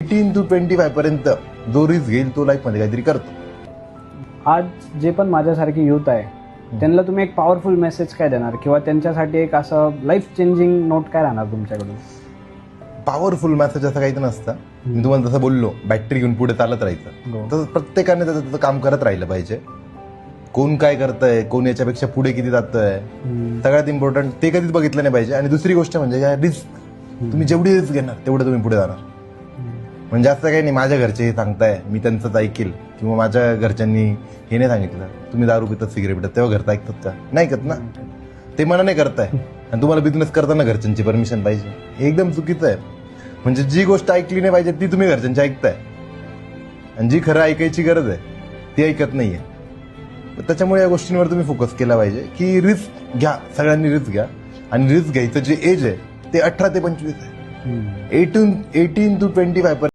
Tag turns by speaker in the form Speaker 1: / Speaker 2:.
Speaker 1: 18 to 25 पर्यंत जो risk घेईल तो लाईफ मध्ये काहीतरी करतो.
Speaker 2: आज जे पण माझ्यासारखी युथ आहे त्यांना तुम्ही एक पॉवरफुल मेसेज काय देणार किंवा त्यांच्यासाठी एक असं लाईफ चेंजिंग नोट काय राहणार तुमच्याकडून?
Speaker 1: पॉवरफुल मेसेज असं काही नसतं. मी तुम्हाला जसं बोललो, बॅटरी घेऊन पुढे चालत राहायचं. तर प्रत्येकाने त्याचं काम करत राहिलं पाहिजे. कोण काय करतंय, कोण याच्यापेक्षा पुढे किती जातंय, सगळ्यात इम्पॉर्टंट ते कधीच बघितलं नाही पाहिजे. आणि दुसरी गोष्ट म्हणजे या रिस्क, तुम्ही जेवढी रिस्क घेणार तेवढं तुम्ही पुढे जाणार. म्हणजे असं काही नाही माझ्या घरचे हे सांगताय मी त्यांचंच ऐकेल, किंवा माझ्या घरच्यांनी हे नाही सांगितलं तुम्ही दारू पितात सिगरेट पितात तेव्हा घरचं ऐकतात का? नाही ऐकत ना. ते मनाने करताय. आणि तुम्हाला बिझनेस करताना घरच्यांची परमिशन पाहिजे, हे एकदम चुकीचं आहे. म्हणजे जी गोष्ट ऐकली नाही पाहिजे ती तुम्ही घरच्यांची ऐकताय, आणि जी खरं ऐकायची गरज आहे ती ऐकत नाहीये. त्याच्यामुळे या गोष्टींवर तुम्ही फोकस केला पाहिजे की रिस्क घ्या, सगळ्यांनी रिस्क घ्या. आणि रिस्क घ्यायचं जे एज आहे ते 18 ते 25 आहे. 18 to 25